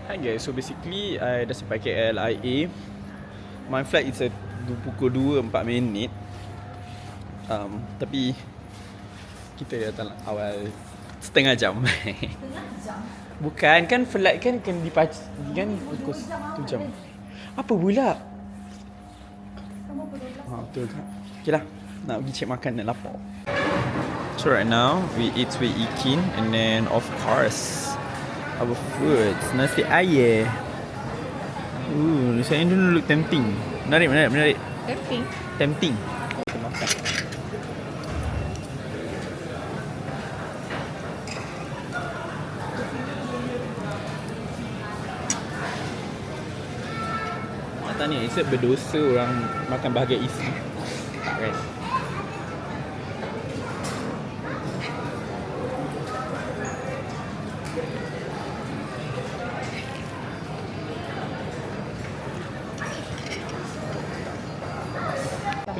Hi guys, so basically I dah sampai KLIA. My flight is at pukul 2.04. Tapi kita datang awal setengah jam. Setengah jam? Bukan, kan flight kan kan pukul 1 jam. Apa pula? Betul kan? Okay lah, nak pergi cek makan, nak lapar. So right now, we eat and then of course our food, nasi ayam. Saya dulu look tempting. Menarik. Tempting. Kita makan. Nak tanya, is it berdosa orang makan bahagian isi? Tak kan?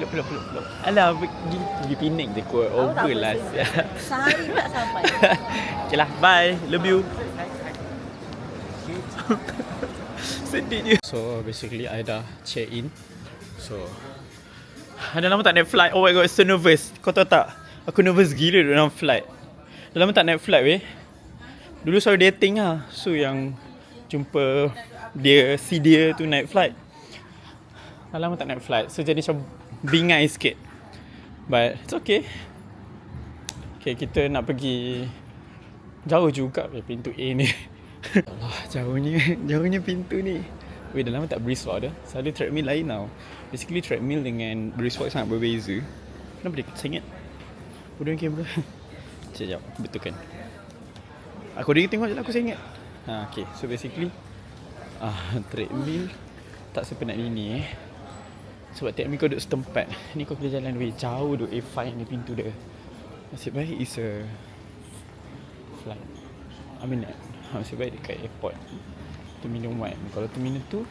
Peluk. Alah, pergi Penang je kot. Over lah. Sehari tak sampai. Okay lah, bye. Love you. Sedih je. So basically I dah check in. So dah lama tak naik flight. Oh my god, so nervous. Kau tahu tak? Aku nervous gila dalam flight. Dah lama tak naik flight weh. Dulu selalu dating lah. So yang jumpa dia, si dia tu naik flight. Dah lama tak naik flight. So jadi macam bingai sikit. But it's okay. Okay, kita nak pergi jauh juga pintu A ni. Allah, jauhnya pintu ni. Weh, dah lama tak brisk walk dah. Selalu treadmill lain tau. Basically treadmill dengan brisk walk sangat berbeza. Kenapa dia sengit? Udah kamera. Sekejap, betulkan. Aku dia tengok je lah, aku sengit. Okay, so basically treadmill tak sepenat ini sebab treadmill kau duduk setempat. Ni kau kena jalan weh jauh duduk A5 ni pintu dia. Nasib baik is a flight. Nasib baik dekat airport. Terminal 1. Kalau terminal 2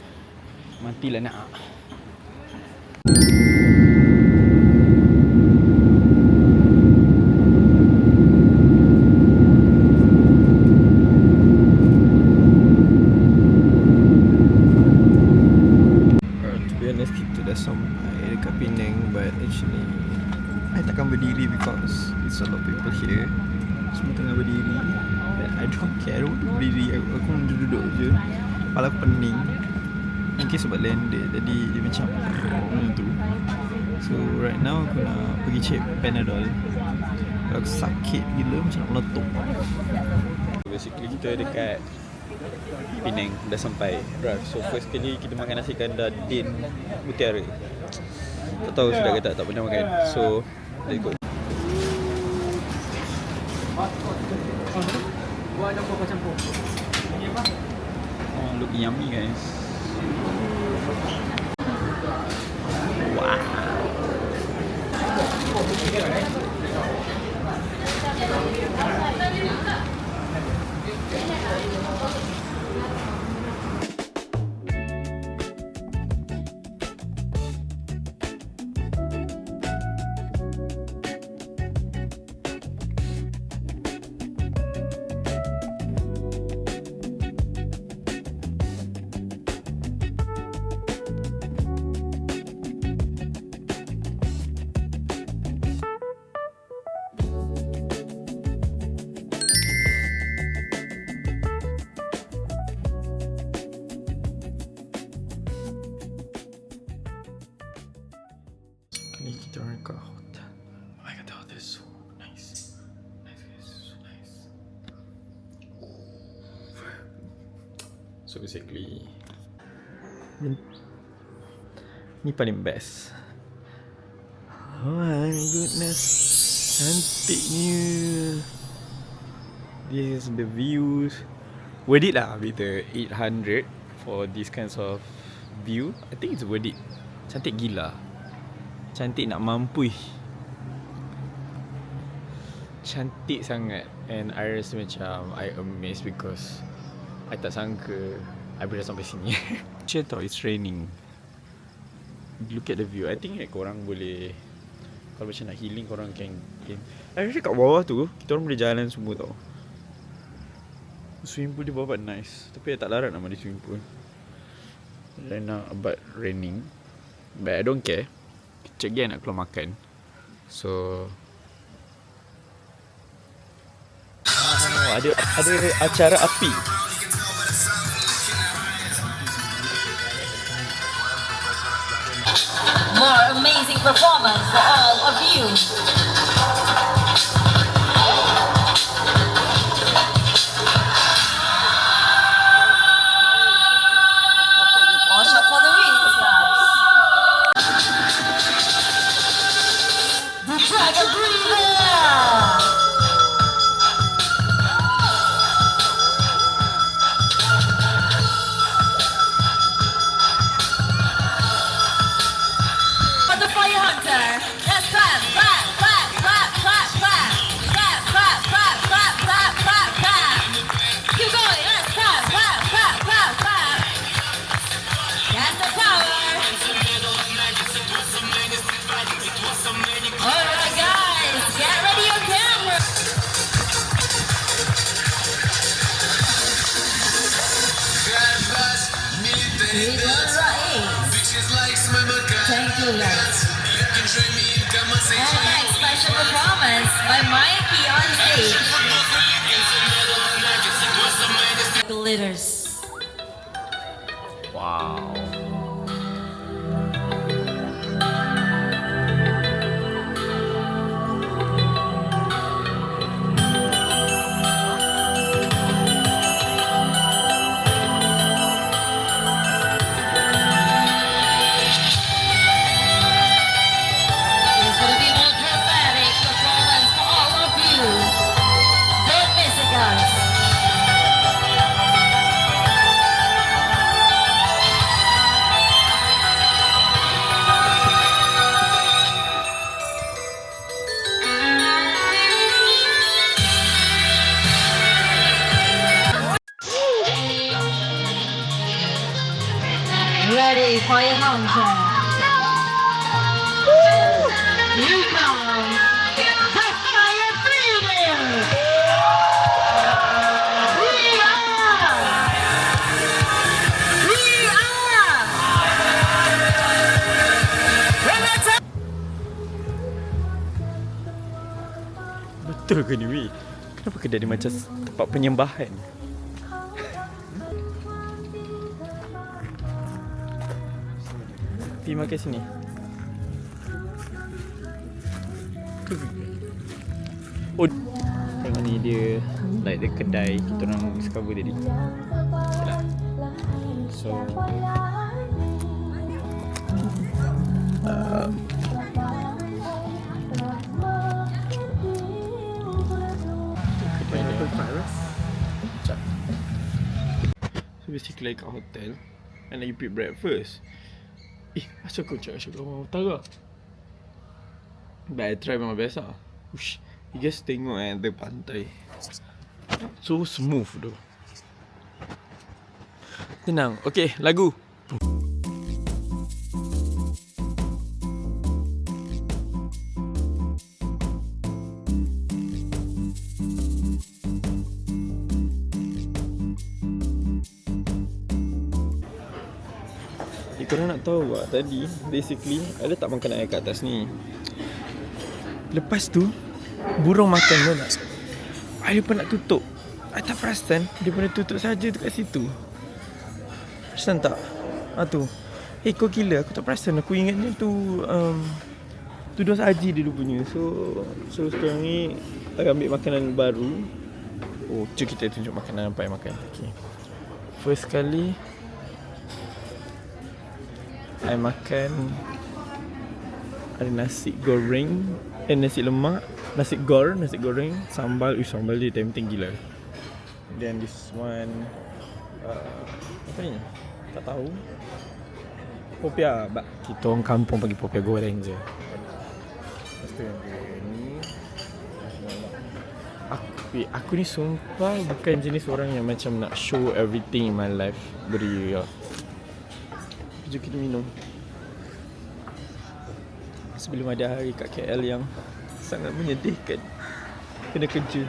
matilah nak. Kita dah sampai dekat Penang, but actually I takkan berdiri because it's a lot of people here. Semua tengah berdiri. But I don't care, I don't berdiri. Aku duduk je. Kepala aku pening. Mungkin sebab landed, jadi dia macam tu. So right now aku nak pergi check Panadol. Kalau aku sakit gila macam nak meletup. Basically kita dekat Penang, dah sampai drive. So first kali kita makan nasi kandar Din Mutiara. Tak tahu sudah ke tak pernah makan. So let's go. Oh, look yummy guys. Wow. Kita orang kat hotel. Oh my god, the hotel is so nice. Nice guys, so nice. So basically ni paling best. Oh my goodness, cantiknya. This is the views. Worth it lah with the 800 for these kinds of view. I think it's worth it. Cantik gila. Cantik nak mampui. Cantik sangat. And I rasa macam I amazed because I tak sangka I boleh sampai sini. Macam tau, it's raining. Look at the view. I think korang boleh, kalau macam nak healing korang can I rasa kat bawah tu kita orang boleh jalan semua tau. Swimming pool dia buat nice. Tapi tak larat nama dia swimming pool. Right now about raining. But I don't care. Kejap lagi nak keluar makan. So ada acara api. More amazing performance for all of you. Watch out for the wings, guys. The Dragon Breather. The Fire Hunter. Let's clap, clap, clap, clap, clap, clap, clap, clap, clap, clap, clap, clap, clap. Keep going. Let's clap, clap, clap, clap, clap. That's the power. All right, guys, get ready on camera. Thank you, guys. And next special performance by Mikey on stage. Glitters. Wow. It's gonna be more dramatic performance for all of you. Don't miss it, guys. Ready for your hunter. Here comes the Fire Breather. We are. From the top. Betul ke ni, Wei? Kenapa kedai dia macam tempat penyembahan? Pergi makan sini. Oh, tengok ni dia like the kedai kita orang discover tadi. Yalah. So kedai dia virus. Sekejap. So basically kat hotel and you pick breakfast. Asal kau mau utara? But I try memang biasa. Ush, you guys tengok the pantai. So smooth tu. Tenang. Okay, lagu. Korang nak tahu tak, tadi basically ada tak makanan air kat atas ni. Lepas tu burung makan tu tak. I lupa nak tutup. I tak perasan dia pernah tutup saja dekat situ. Perasan tak? Tu. Kau gila, aku tak perasan. Aku ingatnya tu dos haji dia punya. So sekarang ni tak ambil makanan baru. Oh, jom kita tunjuk makanan apa yang makan. Okay. First kali I makan ada nasi goreng, nasi lemak, nasi goreng, sambal. Sambal dia tempting gila. Then this one apa ni? Tak tahu. Popia, kita orang kampung panggil popia goreng je. Lepas tu yang ni aku ni sumpah bukan jenis orang yang macam nak show everything in my life. Beri jom kita minum sebelum ada hari kat KL yang sangat menyedihkan. Kena kerja.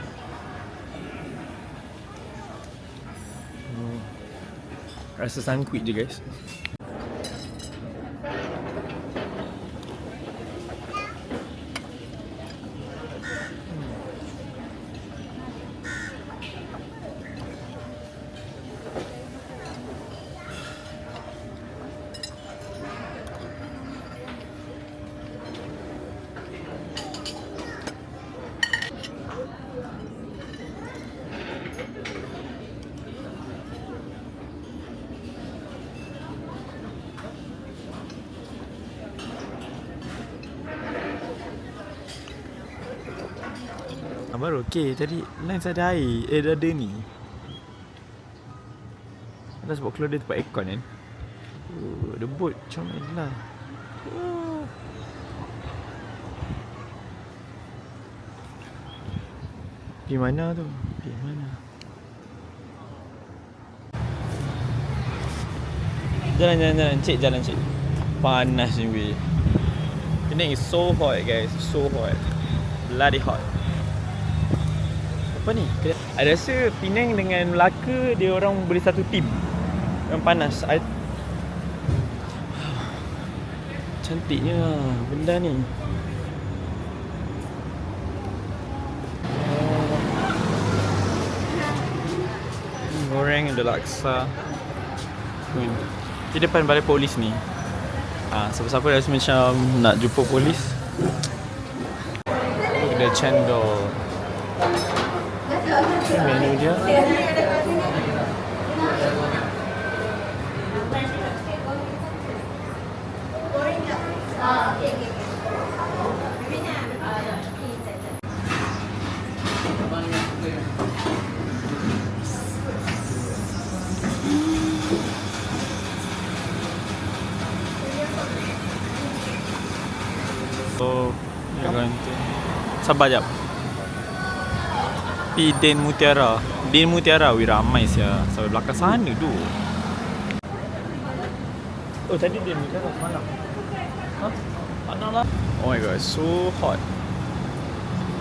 Rasa sangkuit je guys. Baru okey tadi Lens ada air. Dah ada ni. Dah sebab keluar dia tempat aircon kan. Debut comel lah. Pergi mana tu? Pergi mana? Jalan. Cik jalan cik. Panas ni weh. Penang is so hot guys. So hot. Bloody hot. Apa ni? I rasa Penang dengan Melaka dia orang boleh satu team. Yang panas. Cantiknya benda ni. Goreng ada laksa. Di depan balai polis ni. Siapa-siapa rasa macam nak jumpa polis. Ada cendol. Menu dia. So, sabar jap. Din Mutiara. Wih ramai sia. Sampai belakang sana tu. Oh tadi Din Mutiara semalam. Panas lah. Oh my god, so hot.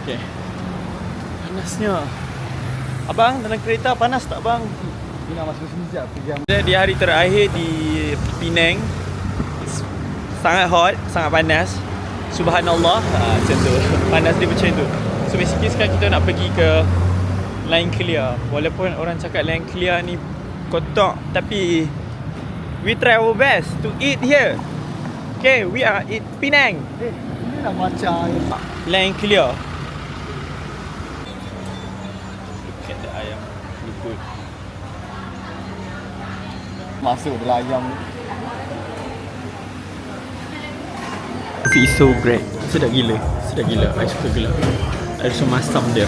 Okay. Panasnya. Abang dalam kereta panas tak bang? Nak masuk sini sekejap. Pejam. Di hari terakhir di Penang, sangat hot, sangat panas. Subhanallah. Macam tu. Panas dia macam tu. So basically sekarang kita nak pergi ke Line Clear. Walaupun orang cakap Line Clear ni kotor, tapi we try our best to eat here. Okay, we are eat Penang. Ini dah macam Line Clear. Look at the ayam. Look good. masuk dalam ayam. Coffee is so great. Sedap gila. I suka gila. I rasa masam dia.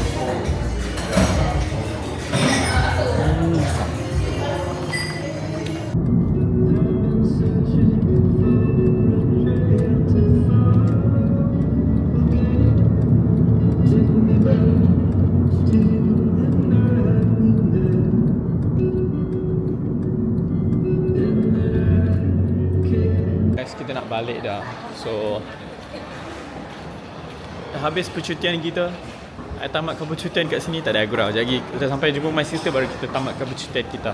Guys, kita nak balik dah. So dah habis percutian kita. I tamatkan percutian kat sini, tak ada gurau. Jadi kita sampai jumpa my sister baru kita tamatkan percutian kita.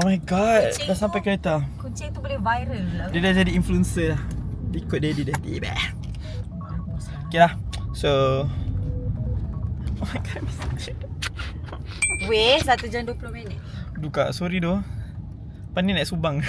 Oh my god, dah sampai kereta. Kucing tu boleh viral lah. Dia dah jadi influencer lah. Dia ikut daddy. Okay lah. So oh my god, Weh, 1 jam 20 minit. Duh kak, sorry doh. Pandai naik Subang.